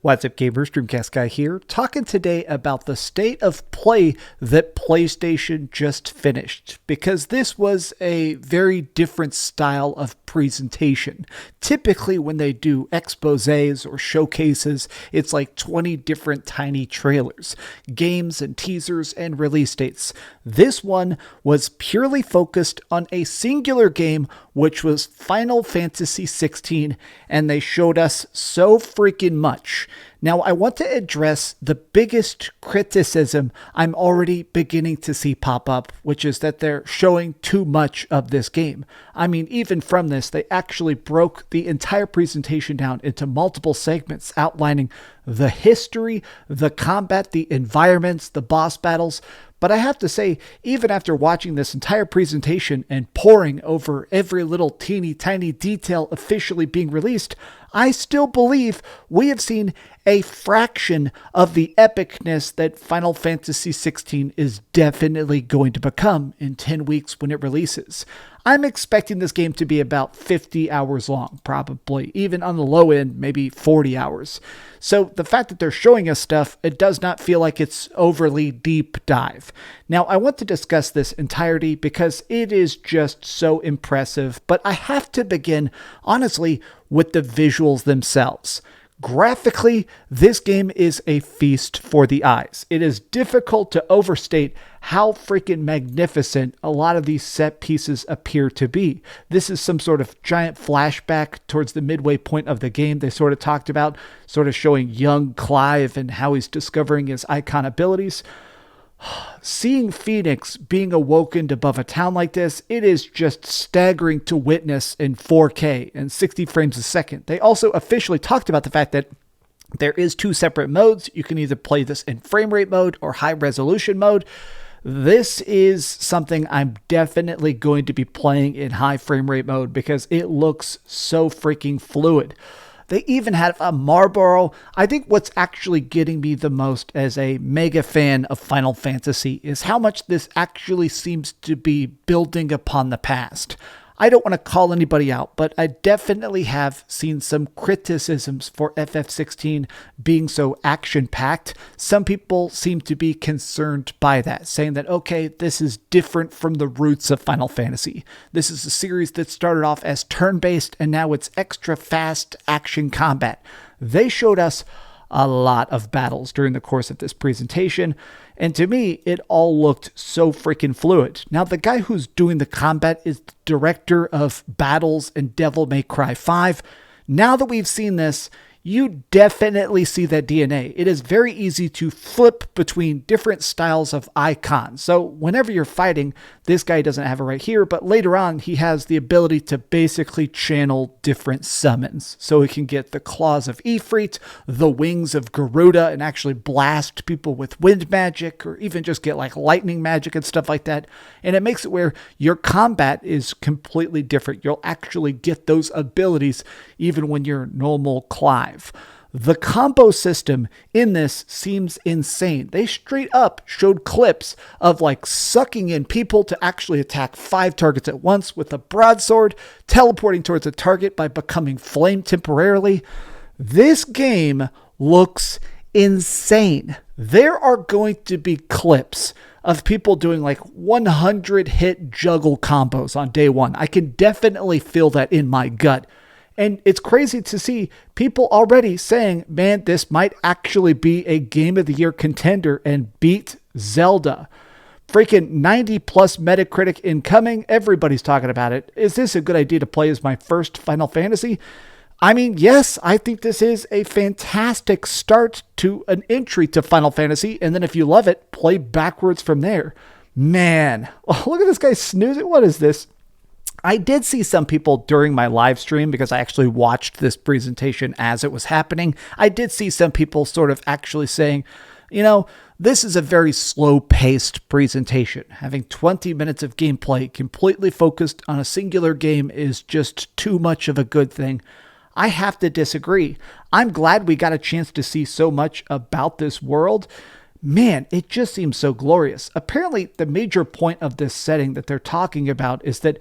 What's up, gamers? DreamcastGuy here, talking today about the state of play that PlayStation just finished, because this was a very different style of presentation. Typically, when they do exposés or showcases, it's like 20 different tiny trailers, games and teasers and release dates. This one was purely focused on a singular game, which was Final Fantasy XVI, and they showed us so freaking much. Now, I want to address the biggest criticism I'm already beginning to see pop up, which is that they're showing too much of this game. I mean, even from this, they actually broke the entire presentation down into multiple segments outlining the history, the combat, the environments, the boss battles. But I have to say, even after watching this entire presentation and poring over every little teeny tiny detail officially being released, I still believe we have seen a fraction of the epicness that Final Fantasy XVI is definitely going to become in 10 weeks when it releases. I'm expecting this game to be about 50 hours long, probably, even on the low end, maybe 40 hours. So the fact that they're showing us stuff, it does not feel like it's overly deep dive. Now, I want to discuss this entirety because it is just so impressive, but I have to begin, honestly, with the visuals themselves. Graphically, this game is a feast for the eyes. It is difficult to overstate how freaking magnificent a lot of these set pieces appear to be. This is some sort of giant flashback towards the midway point of the game they sort of talked about, sort of showing young Clive and how he's discovering his Eikon abilities. Seeing Phoenix being awakened above a town like this, it is just staggering to witness in 4K and 60 frames a second. They also officially talked about the fact that there is two separate modes. You can either play this in frame rate mode or high resolution mode. This is something I'm definitely going to be playing in high frame rate mode because it looks so freaking fluid. They even have a Marlboro. I think what's actually getting me the most as a mega fan of Final Fantasy is how much this actually seems to be building upon the past. I don't want to call anybody out, but I definitely have seen some criticisms for FF16 being so action-packed. Some people seem to be concerned by that, saying that, okay, this is different from the roots of Final Fantasy. This is a series that started off as turn-based, and now it's extra fast action combat. They showed us a lot of battles during the course of this presentation, and to me, it all looked so freaking fluid. Now, the guy who's doing the combat is the director of battles in Devil May Cry 5. Now that we've seen this, you definitely see that DNA. It is very easy to flip between different styles of Eikons. So whenever you're fighting, this guy doesn't have it right here, but later on he has the ability to basically channel different summons. So he can get the claws of Ifrit, the wings of Garuda, and actually blast people with wind magic, or even just get like lightning magic and stuff like that. And it makes it where your combat is completely different. You'll actually get those abilities even when you're normal Clive. The combo system in this seems insane. They straight up showed clips of like sucking in people to actually attack 5 targets at once with a broadsword, teleporting towards a target by becoming flame temporarily. This game looks insane. There are going to be clips of people doing like 100 hit juggle combos on day one. I can definitely feel that in my gut. And it's crazy to see people already saying, man, this might actually be a Game of the Year contender and beat Zelda. Freaking 90 plus Metacritic incoming. Everybody's talking about it. Is this a good idea to play as my first Final Fantasy? I mean, yes, I think this is a fantastic start to an entry to Final Fantasy. And then if you love it, play backwards from there. Man, oh, look at this guy snoozing. What is this? I did see some people during my live stream, because I actually watched this presentation as it was happening. I did see some people sort of actually saying, you know, this is a very slow-paced presentation. Having 20 minutes of gameplay completely focused on a singular game is just too much of a good thing. I have to disagree. I'm glad we got a chance to see so much about this world. Man, it just seems so glorious. Apparently, the major point of this setting that they're talking about is that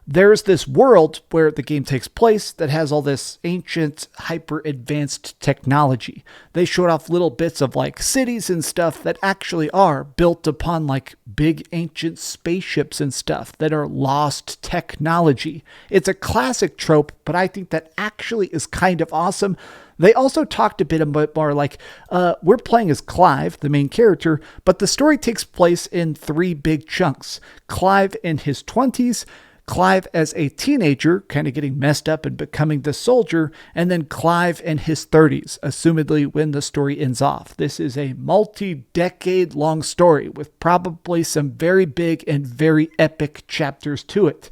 there's this world where the game takes place that has all this ancient, hyper advanced technology. They showed off little bits of like cities and stuff that actually are built upon like big ancient spaceships and stuff that are lost technology. It's a classic trope, but I think that actually is kind of awesome. They also talked a bit more like, we're playing as Clive, the main character, but the story takes place in 3 big chunks. Clive in his 20s, Clive as a teenager, kind of getting messed up and becoming the soldier, and then Clive in his 30s, assumedly when the story ends off. This is a multi-decade long story with probably some very big and very epic chapters to it.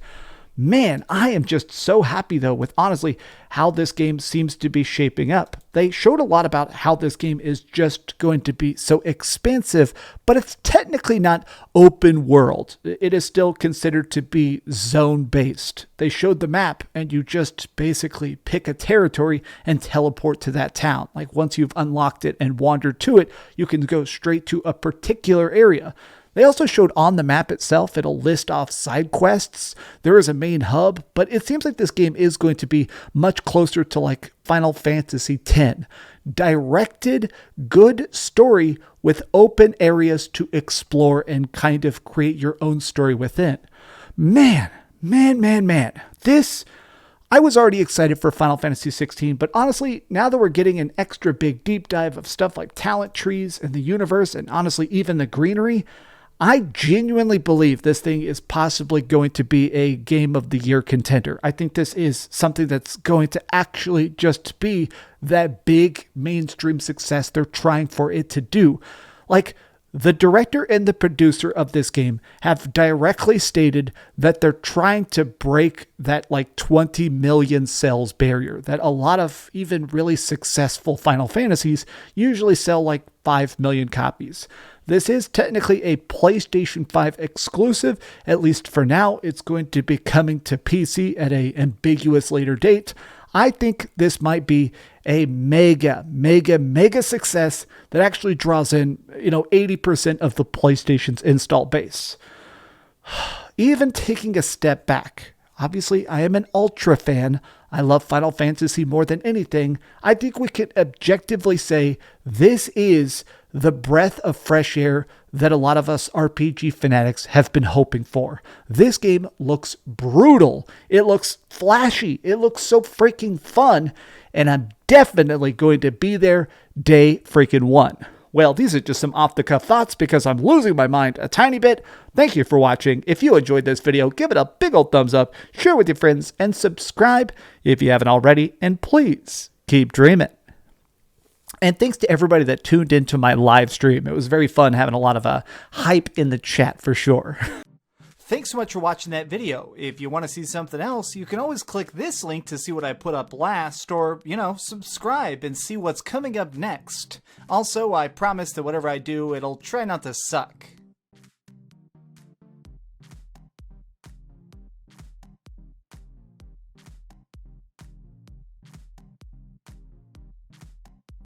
Man, I am just so happy though with honestly how this game seems to be shaping up. They showed a lot about how this game is just going to be so expansive, but it's technically not open world. It is still considered to be zone based. They showed the map and you just basically pick a territory and teleport to that town. Like once you've unlocked it and wandered to it, you can go straight to a particular area. They also showed on the map itself, it'll list off side quests. There is a main hub, but it seems like this game is going to be much closer to like Final Fantasy X. Directed, good story with open areas to explore and kind of create your own story within. Man. This, I was already excited for Final Fantasy XVI, but honestly, now that we're getting an extra big deep dive of stuff like talent trees and the universe and honestly even the greenery, I genuinely believe this thing is possibly going to be a Game of the Year contender. I think this is something that's going to actually just be that big mainstream success they're trying for it to do. Like, the director and the producer of this game have directly stated that they're trying to break that like 20 million sales barrier that a lot of even really successful Final Fantasies usually sell like 5 million copies. This is technically a PlayStation 5 exclusive, at least for now. It's going to be coming to PC at an ambiguous later date. I think this might be a mega success that actually draws in, 80% of the PlayStation's install base. Even taking a step back, obviously I am an Ultra fan. I love Final Fantasy more than anything. I think we could objectively say this is the breath of fresh air that a lot of us RPG fanatics have been hoping for. This game looks brutal. It looks flashy. It looks so freaking fun. And I'm definitely going to be there day freaking one. Well, these are just some off-the-cuff thoughts because I'm losing my mind a tiny bit. Thank you for watching. If you enjoyed this video, give it a big old thumbs up, share with your friends, and subscribe if you haven't already. And please keep dreaming. And thanks to everybody that tuned into my live stream. It was very fun having a lot of hype in the chat for sure. Thanks so much for watching that video. If you want to see something else, you can always click this link to see what I put up last, or, subscribe and see what's coming up next. Also, I promise that whatever I do, it'll try not to suck.